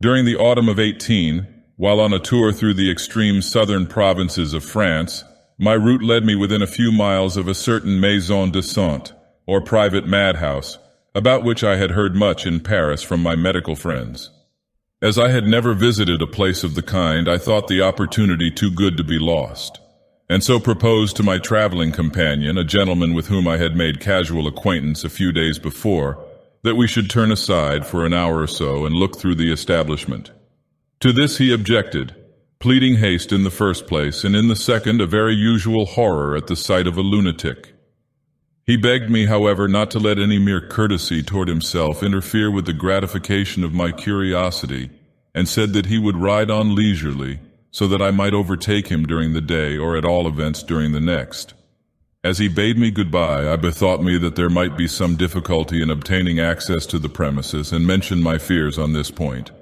During the autumn of 18, while on a tour through the extreme southern provinces of France, my route led me within a few miles of a certain maison de santé, or private madhouse, about which I had heard much in Paris from my medical friends. As I had never visited a place of the kind, I thought the opportunity too good to be lost, and so proposed to my traveling companion, a gentleman with whom I had made casual acquaintance a few days before, that we should turn aside for an hour or so and look through the establishment. To this he objected, pleading haste in the first place, and in the second a very usual horror at the sight of a lunatic. He begged me, however, not to let any mere courtesy toward himself interfere with the gratification of my curiosity, and said that he would ride on leisurely, so that I might overtake him during the day, or at all events during the next. As he bade me goodbye, I bethought me that there might be some difficulty in obtaining access to the premises, and mentioned my fears on this point.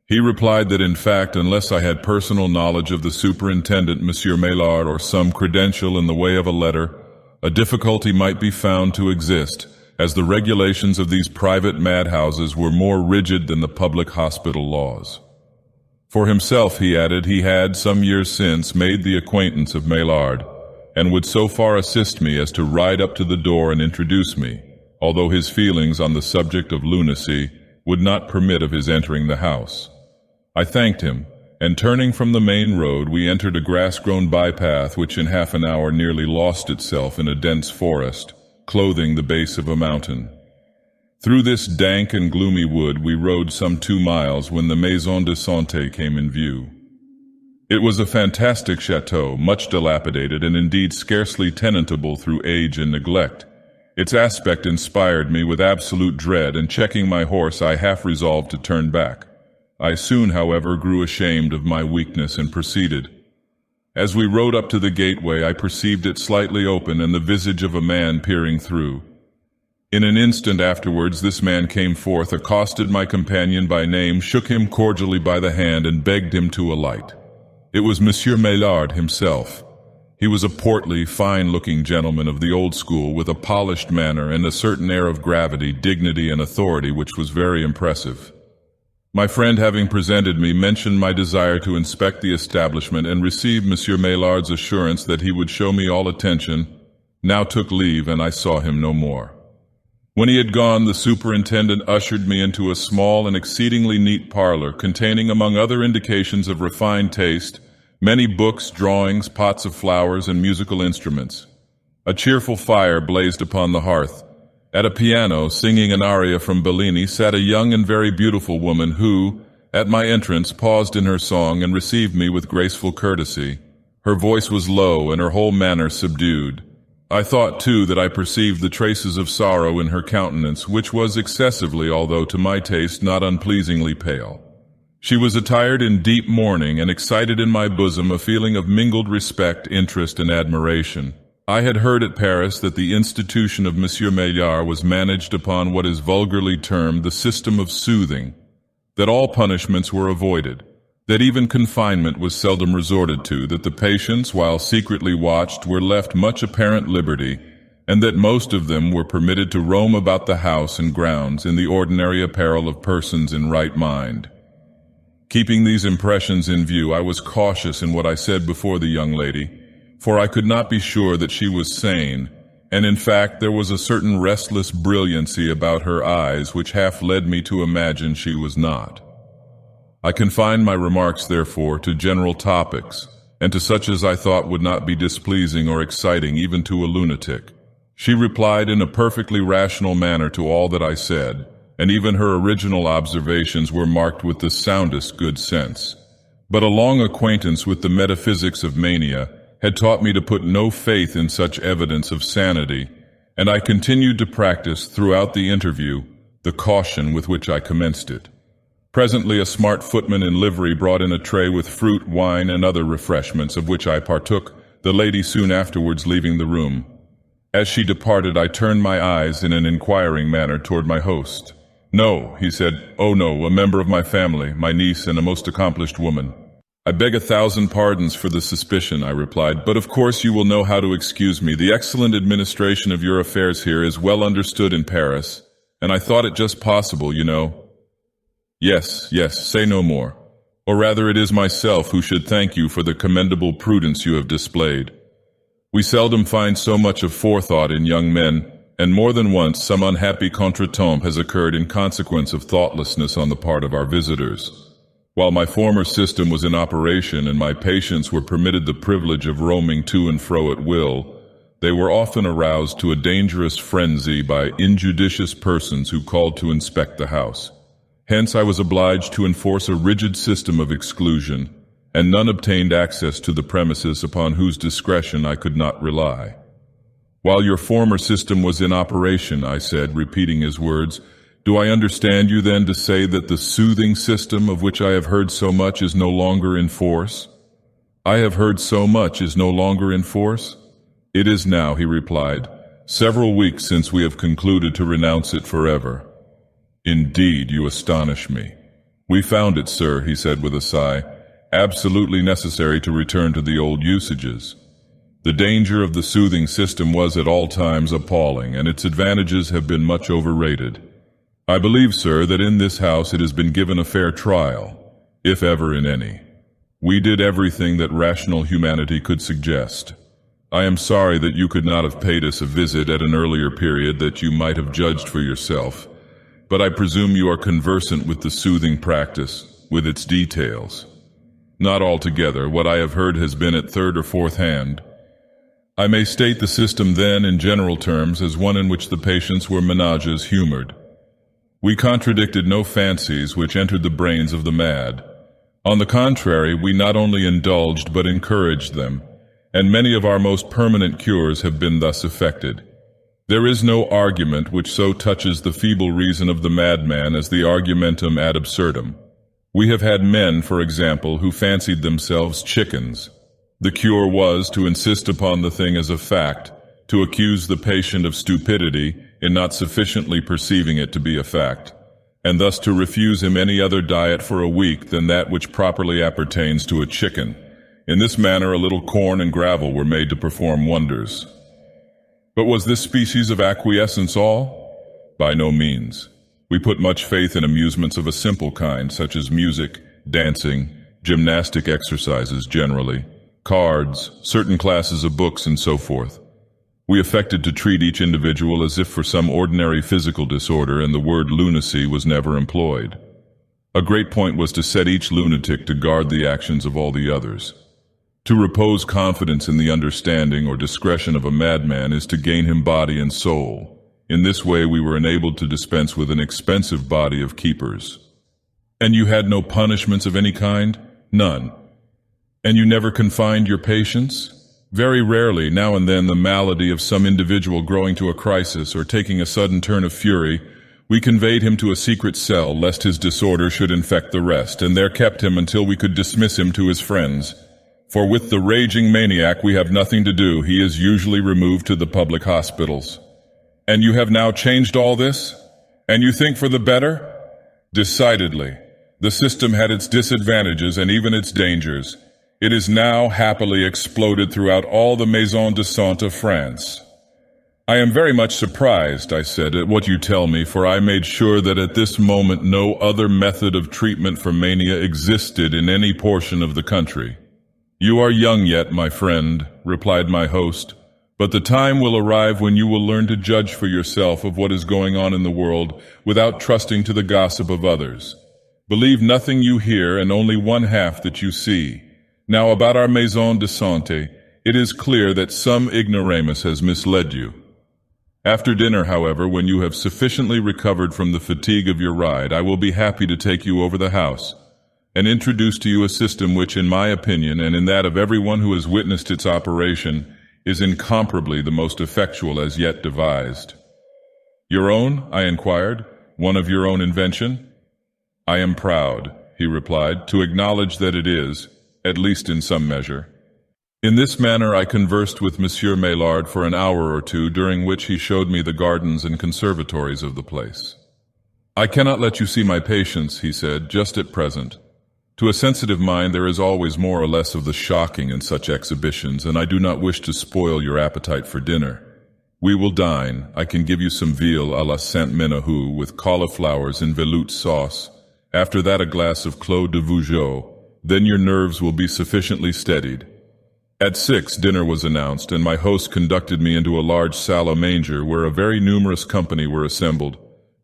He replied that in fact, unless I had personal knowledge of the superintendent, Monsieur Maillard, or some credential in the way of a letter, a difficulty might be found to exist, as the regulations of these private madhouses were more rigid than the public hospital laws. For himself, he added, he had, some years since, made the acquaintance of Maillard, and would so far assist me as to ride up to the door and introduce me, although his feelings on the subject of lunacy would not permit of his entering the house. I thanked him, and turning from the main road, we entered a grass-grown bypath which in half an hour nearly lost itself in a dense forest, clothing the base of a mountain. Through this dank and gloomy wood we rode some 2 miles when the maison de santé came in view. It was a fantastic chateau, much dilapidated and indeed scarcely tenantable through age and neglect. Its aspect inspired me with absolute dread, and checking my horse I half resolved to turn back. I soon, however, grew ashamed of my weakness and proceeded. As we rode up to the gateway, I perceived it slightly open and the visage of a man peering through. In an instant afterwards this man came forth, accosted my companion by name, shook him cordially by the hand, and begged him to alight. It was Monsieur Maillard himself. He was a portly, fine-looking gentleman of the old school, with a polished manner and a certain air of gravity, dignity, and authority which was very impressive. My friend, having presented me, mentioned my desire to inspect the establishment and receive Monsieur Maillard's assurance that he would show me all attention, now took leave, and I saw him no more. When he had gone, the superintendent ushered me into a small and exceedingly neat parlor, containing, among other indications of refined taste, many books, drawings, pots of flowers, and musical instruments. A cheerful fire blazed upon the hearth. At a piano, singing an aria from Bellini, sat a young and very beautiful woman who, at my entrance, paused in her song and received me with graceful courtesy. Her voice was low and her whole manner subdued. I thought, too, that I perceived the traces of sorrow in her countenance, which was excessively, although to my taste not unpleasingly pale. She was attired in deep mourning, and excited in my bosom a feeling of mingled respect, interest, and admiration. I had heard at Paris that the institution of Monsieur Maillard was managed upon what is vulgarly termed the system of soothing, that all punishments were avoided, that even confinement was seldom resorted to, that the patients, while secretly watched, were left much apparent liberty, and that most of them were permitted to roam about the house and grounds in the ordinary apparel of persons in right mind. Keeping these impressions in view, I was cautious in what I said before the young lady, for I could not be sure that she was sane, and in fact there was a certain restless brilliancy about her eyes which half led me to imagine she was not. I confined my remarks, therefore, to general topics, and to such as I thought would not be displeasing or exciting even to a lunatic. She replied in a perfectly rational manner to all that I said, and even her original observations were marked with the soundest good sense. But a long acquaintance with the metaphysics of mania had taught me to put no faith in such evidence of sanity, and I continued to practice throughout the interview the caution with which I commenced it. Presently a smart footman in livery brought in a tray with fruit, wine, and other refreshments, of which I partook, the lady soon afterwards leaving the room. As she departed, I turned my eyes in an inquiring manner toward my host. "No," he said. "Oh no, a member of my family, my niece, and a most accomplished woman." "I beg 1,000 pardons for the suspicion," I replied, "but of course you will know how to excuse me. The excellent administration of your affairs here is well understood in Paris, and I thought it just possible, you know." Yes, yes, say no more. Or rather, it is myself who should thank you for the commendable prudence you have displayed. We seldom find so much of forethought in young men, and more than once some unhappy contretemps has occurred in consequence of thoughtlessness on the part of our visitors. While my former system was in operation and my patients were permitted the privilege of roaming to and fro at will, they were often aroused to a dangerous frenzy by injudicious persons who called to inspect the house. Hence I was obliged to enforce a rigid system of exclusion, and none obtained access to the premises upon whose discretion I could not rely. While your former system was in operation, I said, repeating his words, do I understand you then to say that the soothing system of which I have heard so much is no longer in force? I have heard so much is no longer in force? It is now, he replied, several weeks since we have concluded to renounce it forever. Indeed, you astonish me. We found it, sir, he said with a sigh, absolutely necessary to return to the old usages. The danger of the soothing system was at all times appalling, and its advantages have been much overrated. I believe, sir, that in this house it has been given a fair trial, if ever in any. We did everything that rational humanity could suggest. I am sorry that you could not have paid us a visit at an earlier period that you might have judged for yourself, but I presume you are conversant with the soothing practice, with its details. Not altogether. What I have heard has been at third or fourth hand. I may state the system then in general terms as one in which the patients were menages humored. We contradicted no fancies which entered the brains of the mad. On the contrary, we not only indulged but encouraged them, and many of our most permanent cures have been thus effected. There is no argument which so touches the feeble reason of the madman as the argumentum ad absurdum. We have had men, for example, who fancied themselves chickens. The cure was to insist upon the thing as a fact, to accuse the patient of stupidity in not sufficiently perceiving it to be a fact, and thus to refuse him any other diet for a week than that which properly appertains to a chicken. In this manner a little corn and gravel were made to perform wonders. But was this species of acquiescence all? By no means. We put much faith in amusements of a simple kind, such as music, dancing, gymnastic exercises generally, cards, certain classes of books, and so forth. We affected to treat each individual as if for some ordinary physical disorder, and the word lunacy was never employed. A great point was to set each lunatic to guard the actions of all the others. To repose confidence in the understanding or discretion of a madman is to gain him body and soul. In this way we were enabled to dispense with an expensive body of keepers. And you had no punishments of any kind? None. And you never confined your patients? Very rarely, now and then, the malady of some individual growing to a crisis or taking a sudden turn of fury, we conveyed him to a secret cell lest his disorder should infect the rest, and there kept him until we could dismiss him to his friends. For with the raging maniac we have nothing to do. He is usually removed to the public hospitals. And you have now changed all this? And you think for the better? Decidedly. The system had its disadvantages and even its dangers. It is now happily exploded throughout all the maisons de santé of France. I am very much surprised, I said, at what you tell me, for I made sure that at this moment no other method of treatment for mania existed in any portion of the country. You are young yet, my friend, replied my host, but the time will arrive when you will learn to judge for yourself of what is going on in the world without trusting to the gossip of others. Believe nothing you hear and only one half that you see. Now about our maison de santé, it is clear that some ignoramus has misled you. After dinner, however, when you have sufficiently recovered from the fatigue of your ride, I will be happy to take you over the house and introduce to you a system which, in my opinion, and in that of everyone who has witnessed its operation, is incomparably the most effectual as yet devised. Your own? I inquired. One of your own invention? I am proud, he replied, to acknowledge that it is, at least in some measure. In this manner I conversed with Monsieur Maillard for an hour or two, during which he showed me the gardens and conservatories of the place. I cannot let you see my patients, he said, just at present. To a sensitive mind there is always more or less of the shocking in such exhibitions, and I do not wish to spoil your appetite for dinner. We will dine. I can give you some veal à la Saint-Ménehould with cauliflowers in veloute sauce, After that a glass of Clos de Vougeot, then your nerves will be sufficiently steadied. At 6, dinner was announced, and my host conducted me into a large salle à manger where a very numerous company were assembled,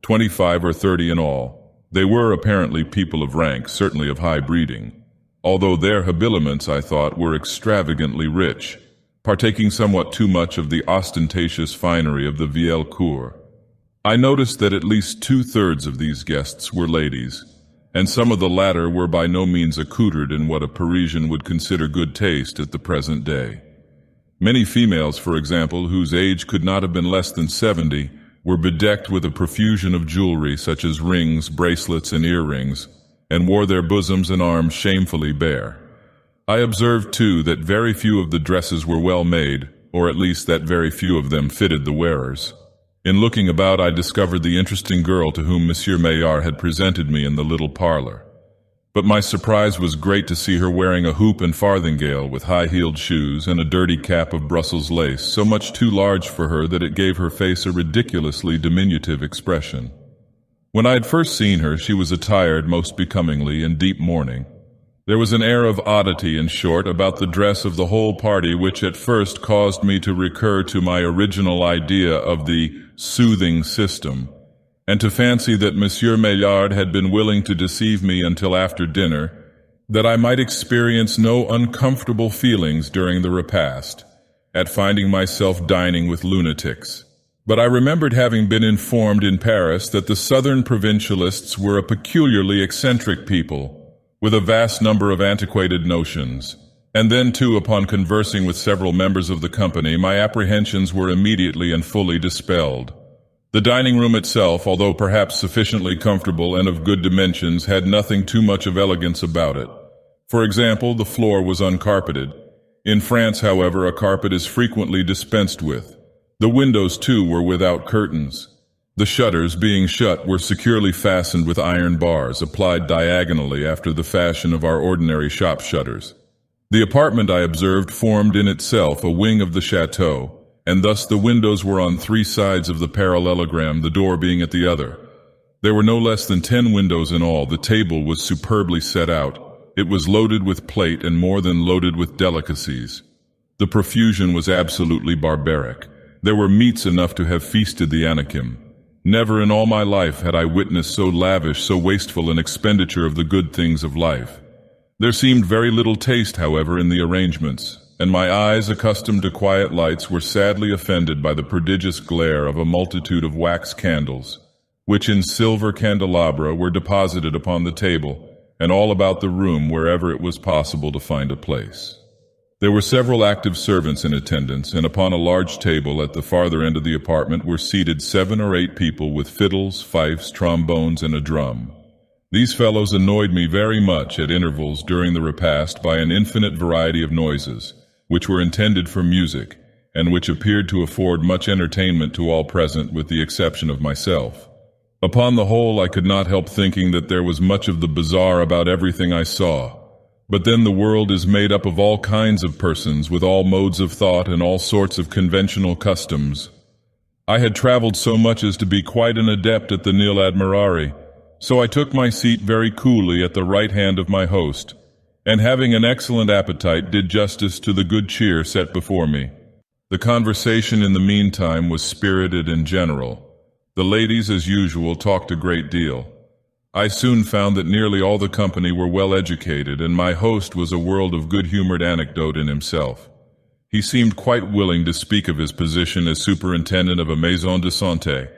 25 or 30 in all. They were apparently people of rank, certainly of high breeding, although their habiliments, I thought, were extravagantly rich, partaking somewhat too much of the ostentatious finery of the Vieille Cour. I noticed that at least 2/3 of these guests were ladies, and some of the latter were by no means accoutred in what a Parisian would consider good taste at the present day. Many females, for example, whose age could not have been less than 70, were bedecked with a profusion of jewelry such as rings, bracelets, and earrings, and wore their bosoms and arms shamefully bare. I observed, too, that very few of the dresses were well made, or at least that very few of them fitted the wearers. In looking about, I discovered the interesting girl to whom Monsieur Maillard had presented me in the little parlor. But my surprise was great to see her wearing a hoop and farthingale with high-heeled shoes and a dirty cap of Brussels lace, so much too large for her that it gave her face a ridiculously diminutive expression. When I had first seen her, she was attired most becomingly in deep mourning. There was an air of oddity, in short, about the dress of the whole party which at first caused me to recur to my original idea of the soothing system, and to fancy that Monsieur Maillard had been willing to deceive me until after dinner, that I might experience no uncomfortable feelings during the repast, at finding myself dining with lunatics. But I remembered having been informed in Paris that the southern provincialists were a peculiarly eccentric people, with a vast number of antiquated notions. And then, too, upon conversing with several members of the company, my apprehensions were immediately and fully dispelled. The dining room itself, although perhaps sufficiently comfortable and of good dimensions, had nothing too much of elegance about it. For example, the floor was uncarpeted. In France, however, a carpet is frequently dispensed with. The windows, too, were without curtains. The shutters, being shut, were securely fastened with iron bars, applied diagonally after the fashion of our ordinary shop shutters. The apartment, I observed, formed in itself a wing of the chateau, and thus the windows were on 3 sides of the parallelogram, the door being at the other. There were no less than 10 windows in all. The table was superbly set out. It was loaded with plate and more than loaded with delicacies. The profusion was absolutely barbaric. There were meats enough to have feasted the Anakim. Never in all my life had I witnessed so lavish, so wasteful an expenditure of the good things of life. There seemed very little taste, however, in the arrangements, and my eyes, accustomed to quiet lights, were sadly offended by the prodigious glare of a multitude of wax candles, which in silver candelabra were deposited upon the table and all about the room wherever it was possible to find a place. There were several active servants in attendance, and upon a large table at the farther end of the apartment were seated 7 or 8 people with fiddles, fifes, trombones, and a drum. These fellows annoyed me very much at intervals during the repast by an infinite variety of noises, which were intended for music, and which appeared to afford much entertainment to all present with the exception of myself. Upon the whole, I could not help thinking that there was much of the bizarre about everything I saw. But then the world is made up of all kinds of persons with all modes of thought and all sorts of conventional customs. I had traveled so much as to be quite an adept at the nil admirari, so I took my seat very coolly at the right hand of my host, and having an excellent appetite did justice to the good cheer set before me. The conversation in the meantime was spirited and general. The ladies, as usual, talked a great deal. I soon found that nearly all the company were well educated, and my host was a world of good-humored anecdote in himself. He seemed quite willing to speak of his position as superintendent of a maison de santé,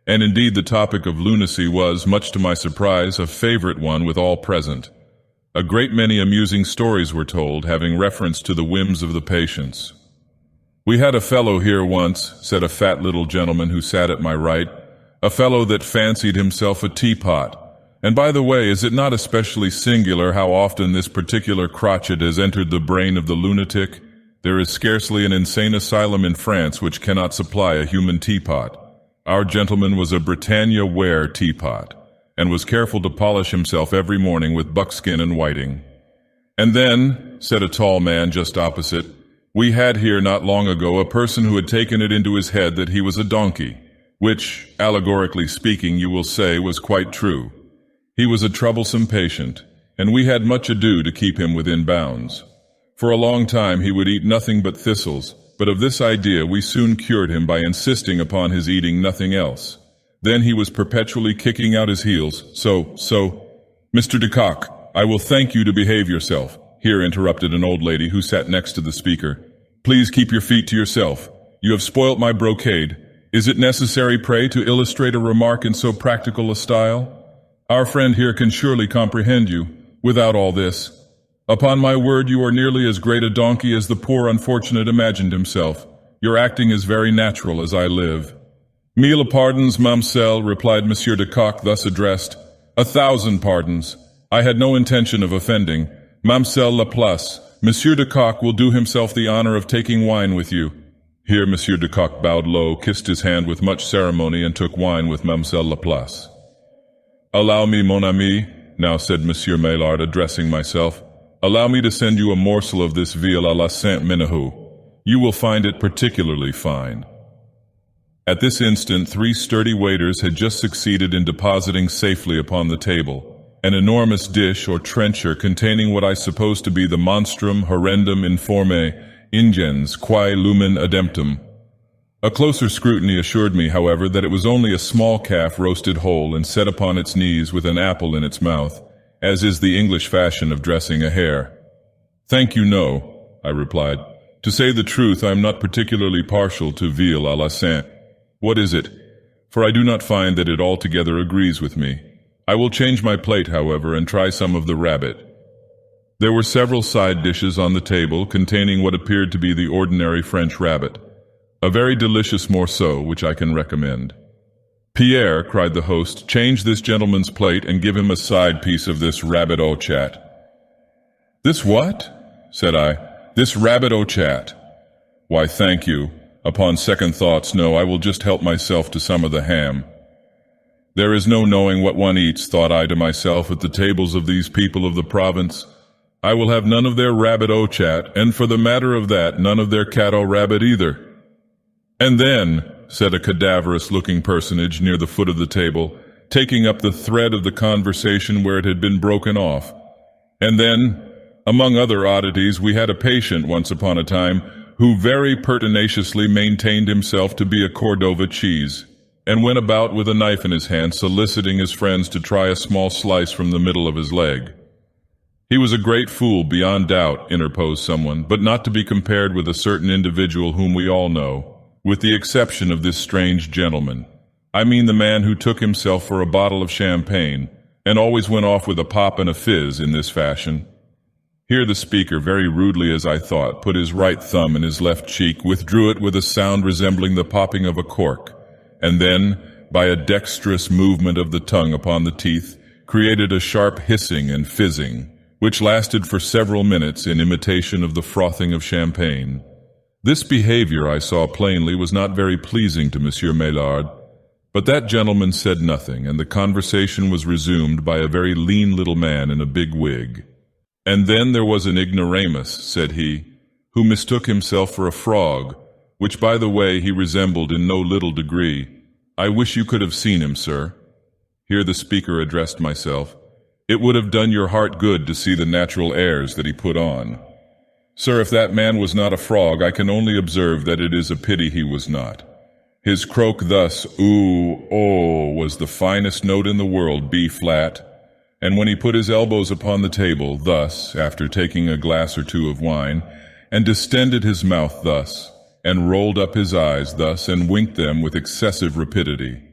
and indeed the topic of lunacy was, much to my surprise, a favorite one with all present. A great many amusing stories were told, having reference to the whims of the patients. "We had a fellow here once," said a fat little gentleman who sat at my right, "a fellow that fancied himself a teapot. And by the way, is it not especially singular how often this particular crotchet has entered the brain of the lunatic? There is scarcely an insane asylum in France which cannot supply a human teapot. Our gentleman was a Britannia ware teapot, and was careful to polish himself every morning with buckskin and whiting." "And then," said a tall man just opposite, "we had here not long ago a person who had taken it into his head that he was a donkey, which, allegorically speaking, you will say, was quite true. He was a troublesome patient, and we had much ado to keep him within bounds. For a long time he would eat nothing but thistles, but of this idea we soon cured him by insisting upon his eating nothing else. Then he was perpetually kicking out his heels, so, Mr. Dagoth, I will thank you to behave yourself, here interrupted an old lady who sat next to the speaker. Please keep your feet to yourself. You have spoilt my brocade. Is it necessary, pray, to illustrate a remark in so practical a style? Our friend here can surely comprehend you, without all this. Upon my word, you are nearly as great a donkey as the poor unfortunate imagined himself. Your acting is very natural as I live. Mille pardons, Mamselle, replied Monsieur Dagoth, thus addressed. 1,000 pardons. I had no intention of offending. Mamselle Laplace, Monsieur Dagoth will do himself the honor of taking wine with you. Here Monsieur Dagoth bowed low, kissed his hand with much ceremony, and took wine with Mamselle Laplace. Allow me, mon ami, now said Monsieur Maillard, addressing myself. Allow me to send you a morsel of this veal à la Saint-Ménehould. You will find it particularly fine. At this instant 3 sturdy waiters had just succeeded in depositing safely upon the table an enormous dish or trencher containing what I suppose to be the monstrum horrendum informe ingens quae lumen ademptum. A closer scrutiny assured me, however, that it was only a small calf roasted whole and set upon its knees with an apple in its mouth, as is the English fashion of dressing a hare. Thank you, no, I replied. To say the truth, I am not particularly partial to veal à la Saint. What is it? For I do not find that it altogether agrees with me. I will change my plate, however, and try some of the rabbit. There were several side dishes on the table containing what appeared to be the ordinary French rabbit, a very delicious morceau which I can recommend. Pierre, cried the host, change this gentleman's plate and give him a side piece of this rabbit au chat. This what? Said I. This rabbit au chat. Why, thank you. Upon second thoughts, no, I will just help myself to some of the ham. There is no knowing what one eats, thought I to myself, at the tables of these people of the province. I will have none of their rabbit au chat, and for the matter of that, none of their cat au rabbit either. And then, said a cadaverous-looking personage near the foot of the table, taking up the thread of the conversation where it had been broken off. And then, among other oddities, we had a patient once upon a time who very pertinaciously maintained himself to be a Cordova cheese, and went about with a knife in his hand soliciting his friends to try a small slice from the middle of his leg. He was a great fool, beyond doubt, interposed someone, but not to be compared with a certain individual whom we all know, with the exception of this strange gentleman. I mean the man who took himself for a bottle of champagne, and always went off with a pop and a fizz in this fashion. Here the speaker, very rudely as I thought, put his right thumb in his left cheek, withdrew it with a sound resembling the popping of a cork, and then, by a dexterous movement of the tongue upon the teeth, created a sharp hissing and fizzing, which lasted for several minutes in imitation of the frothing of champagne. This behavior, I saw plainly, was not very pleasing to Monsieur Maillard, but that gentleman said nothing, and the conversation was resumed by a very lean little man in a big wig. And then there was an ignoramus, said he, who mistook himself for a frog, which, by the way, he resembled in no little degree. I wish you could have seen him, sir. Here the speaker addressed myself. It would have done your heart good to see the natural airs that he put on. Sir, if that man was not a frog, I can only observe that it is a pity he was not. His croak thus, ooh, oh, was the finest note in the world, B-flat, and when he put his elbows upon the table, thus, after taking a glass or two of wine, and distended his mouth thus, and rolled up his eyes thus, and winked them with excessive rapidity.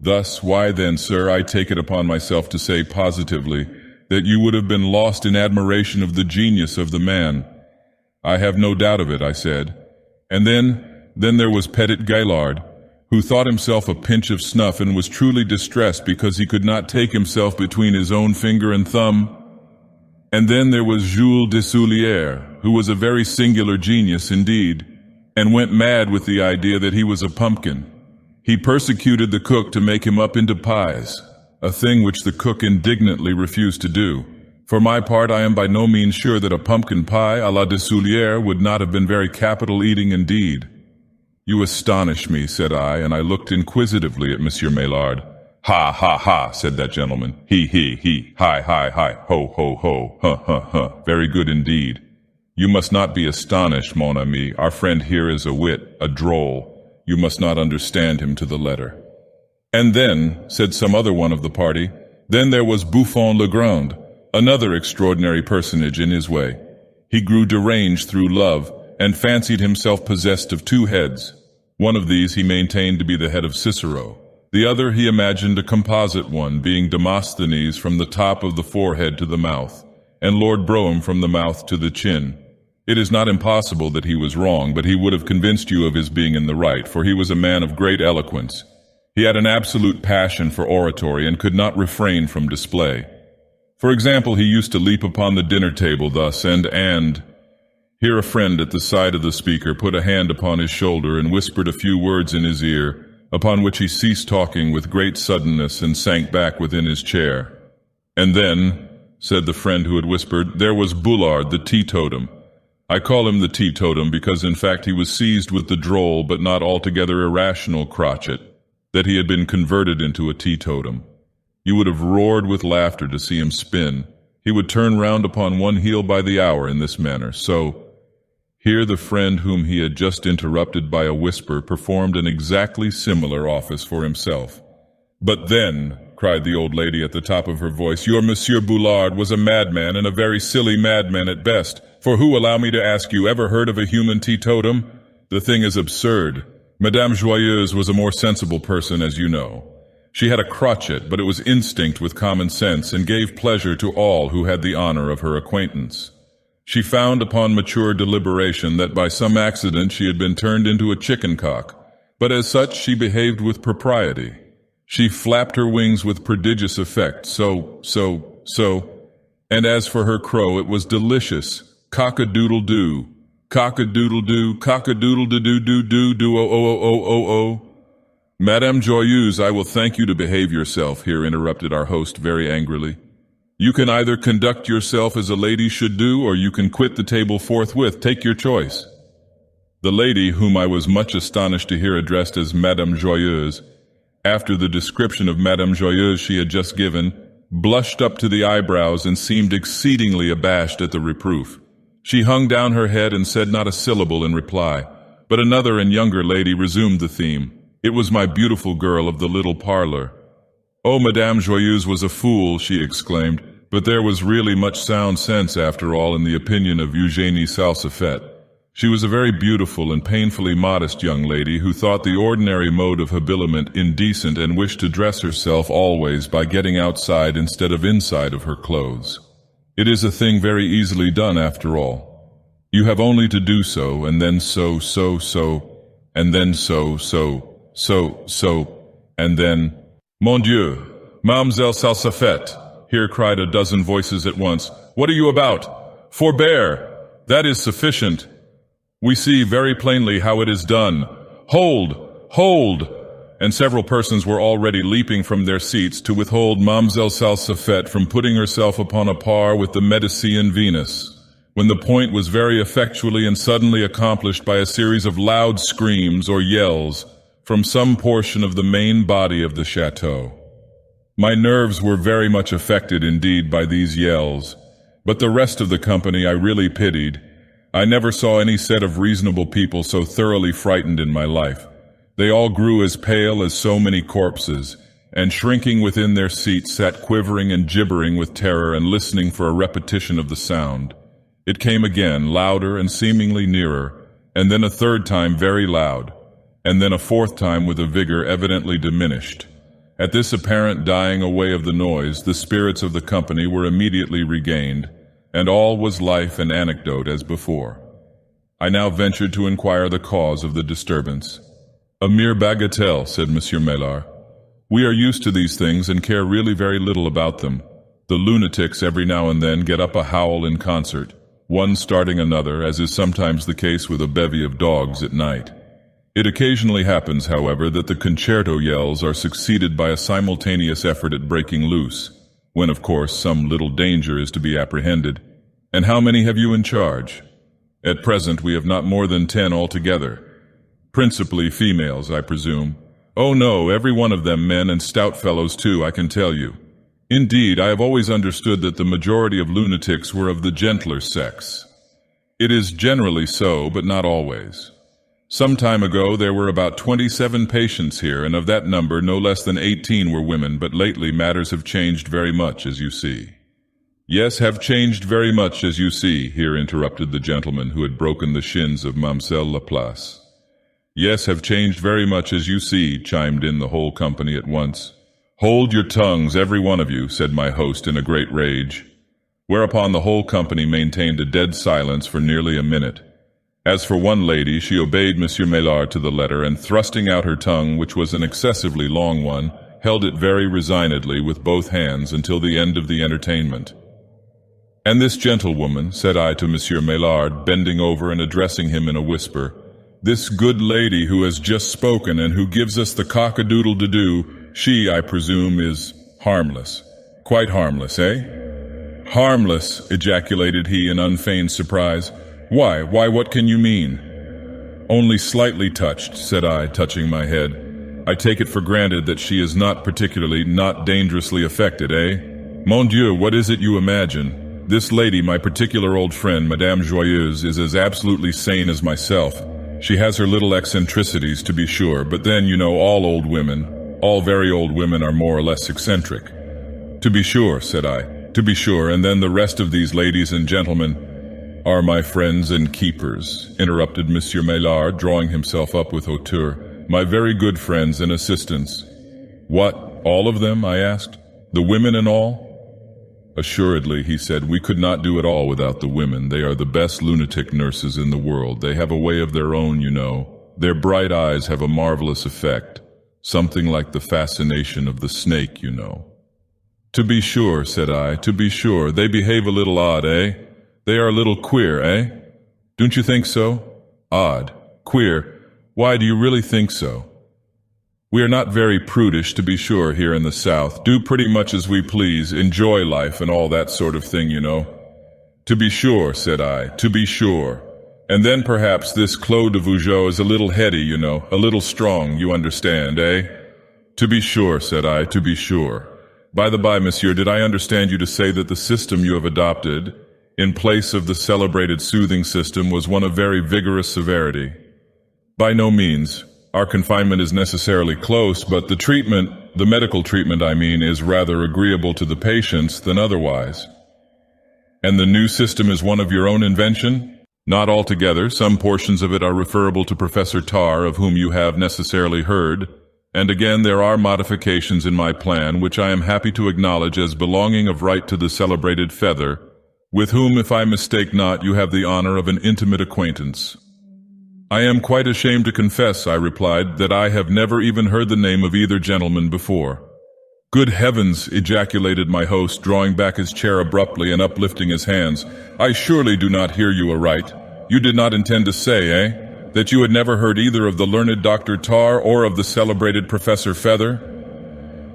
Thus, why then, sir, I take it upon myself to say positively that you would have been lost in admiration of the genius of the man. I have no doubt of it, I said. And then there was Petit Gaillard, who thought himself a pinch of snuff and was truly distressed because he could not take himself between his own finger and thumb. And then there was Jules de Soulière, who was a very singular genius indeed, and went mad with the idea that he was a pumpkin. He persecuted the cook to make him up into pies, a thing which the cook indignantly refused to do. For my part, I am by no means sure that a pumpkin pie à la de Soulière would not have been very capital eating indeed. You astonish me, said I, and I looked inquisitively at Monsieur Maillard. "Ha, ha, ha," said that gentleman. He, hi, hi, hi, ho, ho, ho, huh, huh, huh. Very good indeed. You must not be astonished, mon ami. Our friend here is a wit, a droll. You must not understand him to the letter. And then, said some other one of the party, then there was Buffon Legrand, another extraordinary personage in his way. He grew deranged through love, and fancied himself possessed of two heads. One of these he maintained to be the head of Cicero. The other he imagined a composite one, being Demosthenes from the top of the forehead to the mouth, and Lord Brougham from the mouth to the chin. It is not impossible that he was wrong, but he would have convinced you of his being in the right, for he was a man of great eloquence. He had an absolute passion for oratory and could not refrain from display. For example, he used to leap upon the dinner table thus, and here a friend at the side of the speaker put a hand upon his shoulder and whispered a few words in his ear, upon which he ceased talking with great suddenness and sank back within his chair. And then, said the friend who had whispered, there was Boulard, the teetotum. I call him the teetotum because in fact he was seized with the droll but not altogether irrational crotchet, that he had been converted into a teetotum. You would have roared with laughter to see him spin. He would turn round upon one heel by the hour in this manner. So, here the friend whom he had just interrupted by a whisper performed an exactly similar office for himself. But then, cried the old lady at the top of her voice, your Monsieur Boulard was a madman, and a very silly madman at best, for who, allow me to ask you, ever heard of a human teetotum? The thing is absurd. Madame Joyeuse was a more sensible person, as you know. She had a crotchet, but it was instinct with common sense, and gave pleasure to all who had the honor of her acquaintance. She found upon mature deliberation that by some accident she had been turned into a chicken cock, but as such she behaved with propriety. She flapped her wings with prodigious effect, so, and as for her crow, it was delicious. Cock-a-doodle-doo, cock-a-doodle-doo, cock-a-doodle-doo-doo-doo-doo, oh. Madame Joyeuse, I will thank you to behave yourself, here interrupted our host very angrily. You can either conduct yourself as a lady should do, or you can quit the table forthwith. Take your choice. The lady, whom I was much astonished to hear addressed as Madame Joyeuse, after the description of Madame Joyeuse she had just given, blushed up to the eyebrows and seemed exceedingly abashed at the reproof. She hung down her head and said not a syllable in reply, but another and younger lady resumed the theme. It was my beautiful girl of the little parlor. Oh, Madame Joyeuse was a fool, she exclaimed, but there was really much sound sense, after all, in the opinion of Eugénie Salsafette. She was a very beautiful and painfully modest young lady who thought the ordinary mode of habiliment indecent and wished to dress herself always by getting outside instead of inside of her clothes. It is a thing very easily done, after all. You have only to do so, and then so, and then so, and then... Mon Dieu, Mademoiselle Salsafette, here cried a dozen voices at once. What are you about? Forbear! That is sufficient. We see very plainly how it is done. Hold! Hold! And several persons were already leaping from their seats to withhold Mademoiselle Salsafette from putting herself upon a par with the Medicean Venus, when the point was very effectually and suddenly accomplished by a series of loud screams or yells from some portion of the main body of the chateau. My nerves were very much affected indeed by these yells, but the rest of the company I really pitied. I never saw any set of reasonable people so thoroughly frightened in my life. They all grew as pale as so many corpses, and shrinking within their seats sat quivering and gibbering with terror and listening for a repetition of the sound. It came again, louder and seemingly nearer, and then a third time very loud, and then a fourth time with a vigor evidently diminished. At this apparent dying away of the noise, the spirits of the company were immediately regained, and all was life and anecdote as before. I now ventured to inquire the cause of the disturbance. A mere bagatelle, said Monsieur Maillard. We are used to these things and care really very little about them. The lunatics every now and then get up a howl in concert, one starting another, as is sometimes the case with a bevy of dogs at night. It occasionally happens, however, that the concerto yells are succeeded by a simultaneous effort at breaking loose, when, of course, some little danger is to be apprehended. And how many have you in charge? At present we have not more than 10 altogether. Principally females, I presume. Oh no, every one of them men and stout fellows too, I can tell you. Indeed, I have always understood that the majority of lunatics were of the gentler sex. It is generally so, but not always. Some time ago there were about 27 patients here, and of that number no less than 18 were women, but lately matters have changed very much, as you see. Yes, have changed very much, as you see, here interrupted the gentleman who had broken the shins of Mamselle Laplace. Yes, have changed very much, as you see, chimed in the whole company at once. Hold your tongues, every one of you, said my host in a great rage. Whereupon the whole company maintained a dead silence for nearly a minute. As for one lady, she obeyed Monsieur Maillard to the letter, and thrusting out her tongue, which was an excessively long one, held it very resignedly with both hands until the end of the entertainment. And this gentlewoman, said I to Monsieur Maillard, bending over and addressing him in a whisper, this good lady who has just spoken and who gives us the cock-a-doodle-de-doo, she, I presume, is harmless. Quite harmless, eh? Harmless, ejaculated he in unfeigned surprise. Why, what can you mean? Only slightly touched, said I, touching my head. I take it for granted that she is not dangerously affected, eh? Mon Dieu, what is it you imagine? This lady, my particular old friend, Madame Joyeuse, is as absolutely sane as myself. She has her little eccentricities, to be sure, but then, you know, all very old women are more or less eccentric. To be sure, said I, to be sure, and then the rest of these ladies and gentlemen are my friends and keepers, interrupted Monsieur Maillard, drawing himself up with hauteur. My very good friends and assistants. What, all of them? I asked. The women and all? Assuredly, he said, we could not do it all without the women. They are the best lunatic nurses in the world. They have a way of their own, you know. Their bright eyes have a marvelous effect. Something like the fascination of the snake, you know. To be sure, said I, to be sure. They behave a little odd, eh? They are a little queer, eh? Don't you think so? Odd. Queer. Why do you really think so? We are not very prudish, to be sure, here in the South. Do pretty much as we please, enjoy life and all that sort of thing, you know. To be sure, said I, to be sure. And then perhaps this Claude de Vougeot is a little heady, you know, a little strong, you understand, eh? To be sure, said I, to be sure. By the by, monsieur, did I understand you to say that the system you have adopted, in place of the celebrated soothing system, was one of very vigorous severity? By no means. Our confinement is necessarily close, but the medical treatment, I mean, is rather agreeable to the patients than otherwise. And the new system is one of your own invention? Not altogether. Some portions of it are referable to Professor Tarr, of whom you have necessarily heard. And again, there are modifications in my plan, which I am happy to acknowledge as belonging of right to the celebrated Fether, with whom, if I mistake not, you have the honor of an intimate acquaintance. I am quite ashamed to confess, I replied, that I have never even heard the name of either gentleman before. Good heavens, ejaculated my host, drawing back his chair abruptly and uplifting his hands. I surely do not hear you aright. You did not intend to say, eh, that you had never heard either of the learned Dr. Tarr or of the celebrated Professor Fether?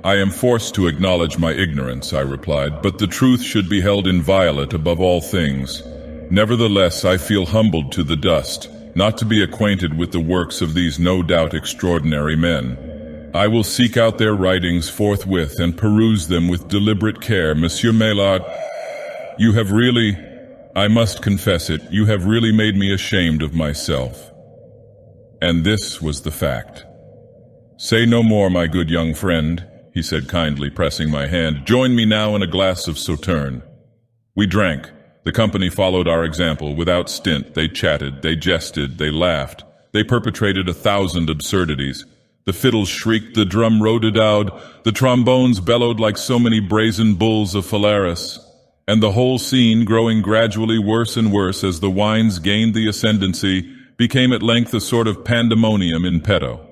I am forced to acknowledge my ignorance, I replied, but the truth should be held inviolate above all things. Nevertheless, I feel humbled to the dust, not to be acquainted with the works of these no doubt extraordinary men. I will seek out their writings forthwith and peruse them with deliberate care. Monsieur Maillard, you have really, I must confess it, you have really made me ashamed of myself. And this was the fact. Say no more, my good young friend, he said kindly, pressing my hand. Join me now in a glass of Sauterne. We drank. The company followed our example. Without stint, they chatted, they jested, they laughed. They perpetrated 1,000 absurdities. The fiddles shrieked, the drum rode-a-dowed, the trombones bellowed like so many brazen bulls of Phalaris. And the whole scene, growing gradually worse and worse as the wines gained the ascendancy, became at length a sort of pandemonium in petto.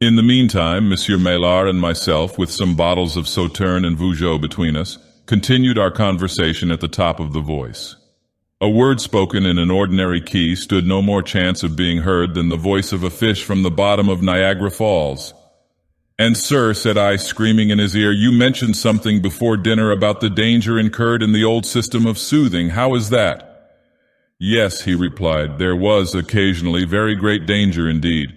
In the meantime, Monsieur Maillard and myself, with some bottles of Sauterne and Vougeot between us, continued our conversation at the top of the voice. A word spoken in an ordinary key stood no more chance of being heard than the voice of a fish from the bottom of Niagara Falls. And sir, said I, screaming in his ear, you mentioned something before dinner about the danger incurred in the old system of soothing. How is that? Yes, he replied, there was occasionally very great danger indeed.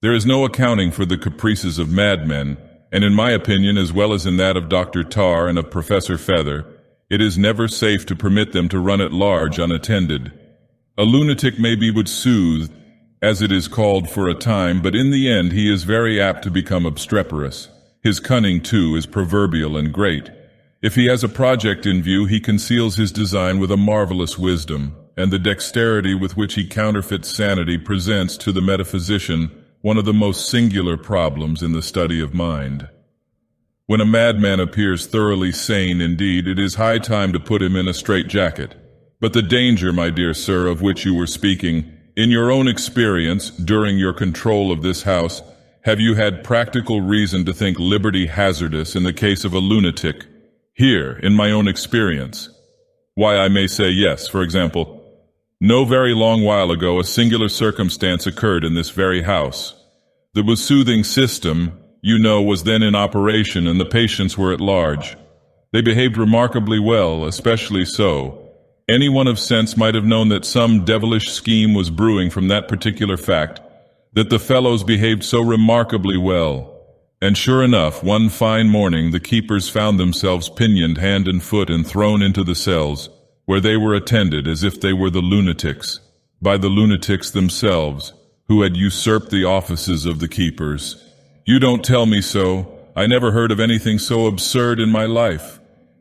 There is no accounting for the caprices of madmen, and in my opinion, as well as in that of Dr. Tarr and of Professor Fether, it is never safe to permit them to run at large unattended. A lunatic may be soothed, as it is called, for a time, but in the end he is very apt to become obstreperous. His cunning, too, is proverbial and great. If he has a project in view, he conceals his design with a marvelous wisdom, and the dexterity with which he counterfeits sanity presents to the metaphysician one of the most singular problems in the study of mind. When a madman appears thoroughly sane indeed, it is high time to put him in a straitjacket. But the danger, my dear sir, of which you were speaking, in your own experience, during your control of this house, have you had practical reason to think liberty hazardous in the case of a lunatic? Here, in my own experience. Why, I may say yes. For example, no very long while ago a singular circumstance occurred in this very house. The soothing system, you know, was then in operation, and the patients were at large. They behaved remarkably well, especially so. Anyone of sense might have known that some devilish scheme was brewing from that particular fact, that the fellows behaved so remarkably well. And sure enough, one fine morning the keepers found themselves pinioned hand and foot and thrown into the cells, where they were attended as if they were the lunatics, by the lunatics themselves, who had usurped the offices of the keepers. You don't tell me so. I never heard of anything so absurd in my life.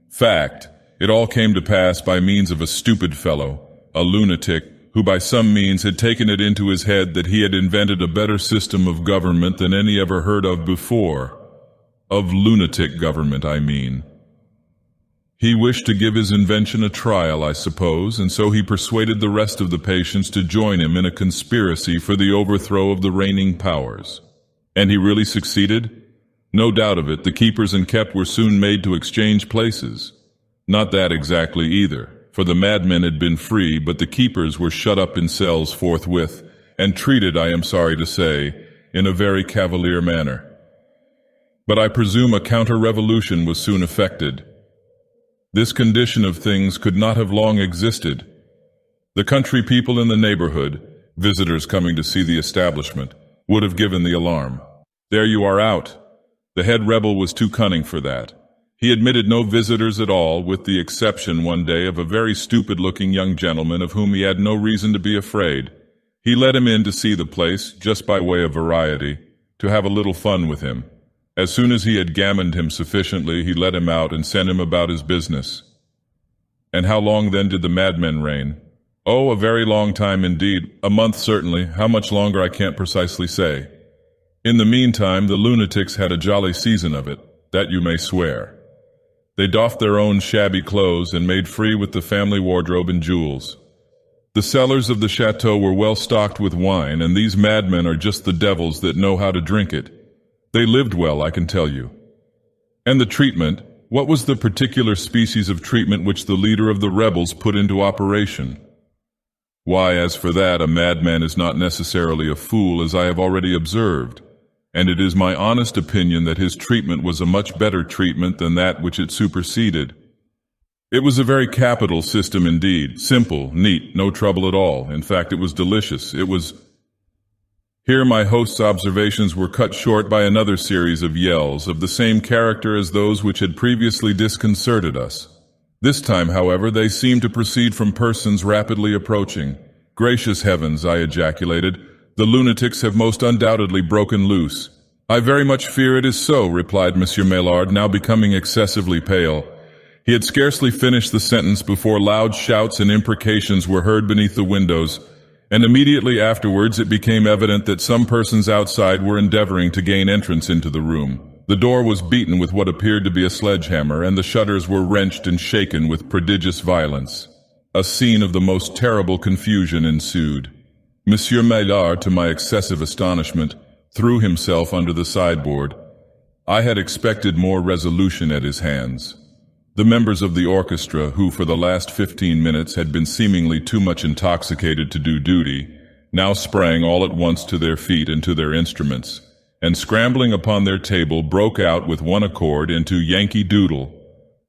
Fact, it all came to pass by means of a stupid fellow, a lunatic, who by some means had taken it into his head that he had invented a better system of government than any ever heard of before. Of lunatic government, I mean. He wished to give his invention a trial, I suppose, and so he persuaded the rest of the patients to join him in a conspiracy for the overthrow of the reigning powers. And he really succeeded? No doubt of it. The keepers and kept were soon made to exchange places. Not that exactly either, for the madmen had been free, but the keepers were shut up in cells forthwith, and treated, I am sorry to say, in a very cavalier manner. But I presume a counter-revolution was soon effected. This condition of things could not have long existed. The country people in the neighborhood, visitors coming to see the establishment, would have given the alarm. There you are out. The head rebel was too cunning for that. He admitted no visitors at all, with the exception one day of a very stupid-looking young gentleman of whom he had no reason to be afraid. He let him in to see the place, just by way of variety, to have a little fun with him. As soon as he had gammoned him sufficiently, he let him out and sent him about his business. And how long then did the madmen reign? Oh, a very long time indeed. A month certainly. How much longer I can't precisely say. In the meantime, the lunatics had a jolly season of it, that you may swear. They doffed their own shabby clothes and made free with the family wardrobe and jewels. The cellars of the chateau were well stocked with wine, and these madmen are just the devils that know how to drink it. They lived well, I can tell you. And the treatment, what was the particular species of treatment which the leader of the rebels put into operation? Why, as for that, a madman is not necessarily a fool, as I have already observed, and it is my honest opinion that his treatment was a much better treatment than that which it superseded. It was a very capital system indeed, simple, neat, no trouble at all. In fact, it was delicious. It was... Here my host's observations were cut short by another series of yells of the same character as those which had previously disconcerted us. This time, however, they seemed to proceed from persons rapidly approaching. Gracious heavens, I ejaculated, the lunatics have most undoubtedly broken loose. I very much fear it is so, replied Monsieur Maillard, now becoming excessively pale. He had scarcely finished the sentence before loud shouts and imprecations were heard beneath the windows, and immediately afterwards it became evident that some persons outside were endeavoring to gain entrance into the room. The door was beaten with what appeared to be a sledgehammer, and the shutters were wrenched and shaken with prodigious violence. A scene of the most terrible confusion ensued. Monsieur Maillard, to my excessive astonishment, threw himself under the sideboard. I had expected more resolution at his hands. The members of the orchestra, who for the last 15 minutes had been seemingly too much intoxicated to do duty, now sprang all at once to their feet and to their instruments, and scrambling upon their table broke out with one accord into Yankee Doodle,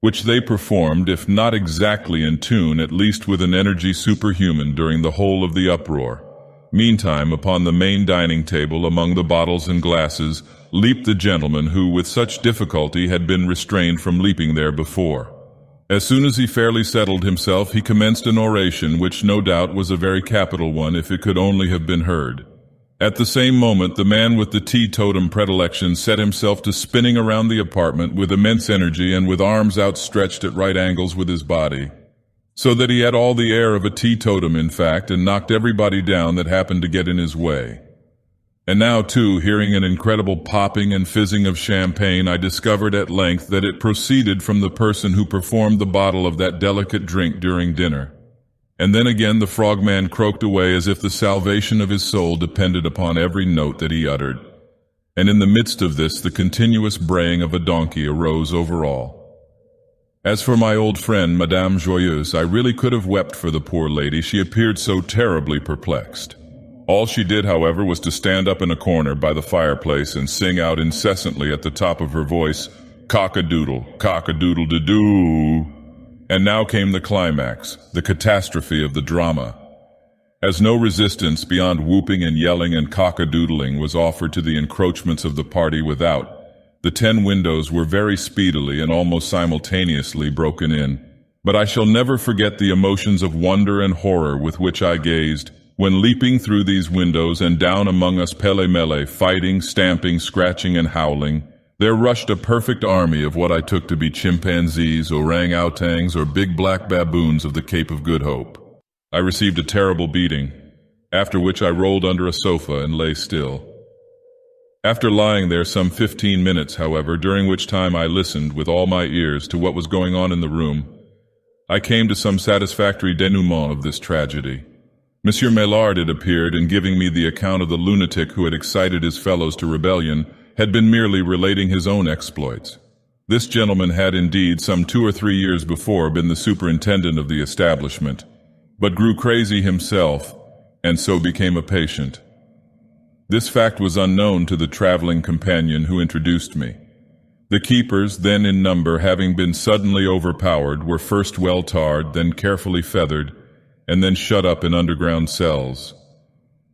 which they performed, if not exactly in tune, at least with an energy superhuman during the whole of the uproar. Meantime, upon the main dining table, among the bottles and glasses, leaped the gentleman who, with such difficulty, had been restrained from leaping there before. As soon as he fairly settled himself, he commenced an oration which no doubt was a very capital one if it could only have been heard. At the same moment, the man with the teetotum predilection set himself to spinning around the apartment with immense energy and with arms outstretched at right angles with his body, so that he had all the air of a teetotum, in fact, and knocked everybody down that happened to get in his way. And now, too, hearing an incredible popping and fizzing of champagne, I discovered at length that it proceeded from the person who performed the bottle of that delicate drink during dinner. And then again the frogman croaked away as if the salvation of his soul depended upon every note that he uttered. And in the midst of this, the continuous braying of a donkey arose over all. As for my old friend, Madame Joyeuse, I really could have wept for the poor lady. She appeared so terribly perplexed. All she did, however, was to stand up in a corner by the fireplace and sing out incessantly at the top of her voice, "Cock-a-doodle, cock-a-doodle-de-doo." And now came the climax, the catastrophe of the drama. As no resistance beyond whooping and yelling and cock-a-doodling was offered to the encroachments of the party without, the 10 windows were very speedily and almost simultaneously broken in. But I shall never forget the emotions of wonder and horror with which I gazed, when leaping through these windows and down among us pele-mele, fighting, stamping, scratching, and howling, there rushed a perfect army of what I took to be chimpanzees, orang-outans, or big black baboons of the Cape of Good Hope. I received a terrible beating, after which I rolled under a sofa and lay still. After lying there some 15 minutes, however, during which time I listened with all my ears to what was going on in the room, I came to some satisfactory denouement of this tragedy. Monsieur Maillard, it appeared, in giving me the account of the lunatic who had excited his fellows to rebellion, had been merely relating his own exploits. This gentleman had indeed some 2 or 3 years before been the superintendent of the establishment, but grew crazy himself, and so became a patient. This fact was unknown to the traveling companion who introduced me. The keepers, then in number, having been suddenly overpowered, were first well tarred, then carefully feathered, and then shut up in underground cells.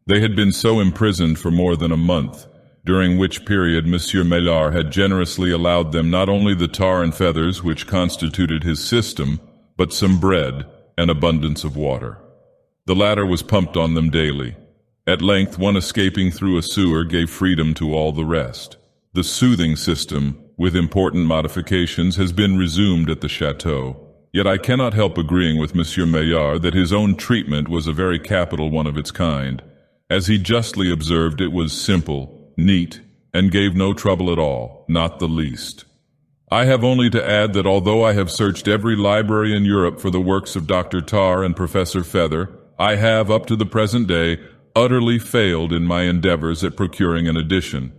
They had been so imprisoned for more than a month, during which period Monsieur Maillard had generously allowed them not only the tar and feathers which constituted his system, but some bread and abundance of water. The latter was pumped on them daily. At length, one escaping through a sewer gave freedom to all the rest. The soothing system, with important modifications, has been resumed at the chateau. Yet I cannot help agreeing with Monsieur Maillard that his own treatment was a very capital one of its kind. As he justly observed, it was simple, neat, and gave no trouble at all, not the least. I have only to add that although I have searched every library in Europe for the works of Dr. Tarr and Professor Fether, I have, up to the present day, utterly failed in my endeavors at procuring an edition.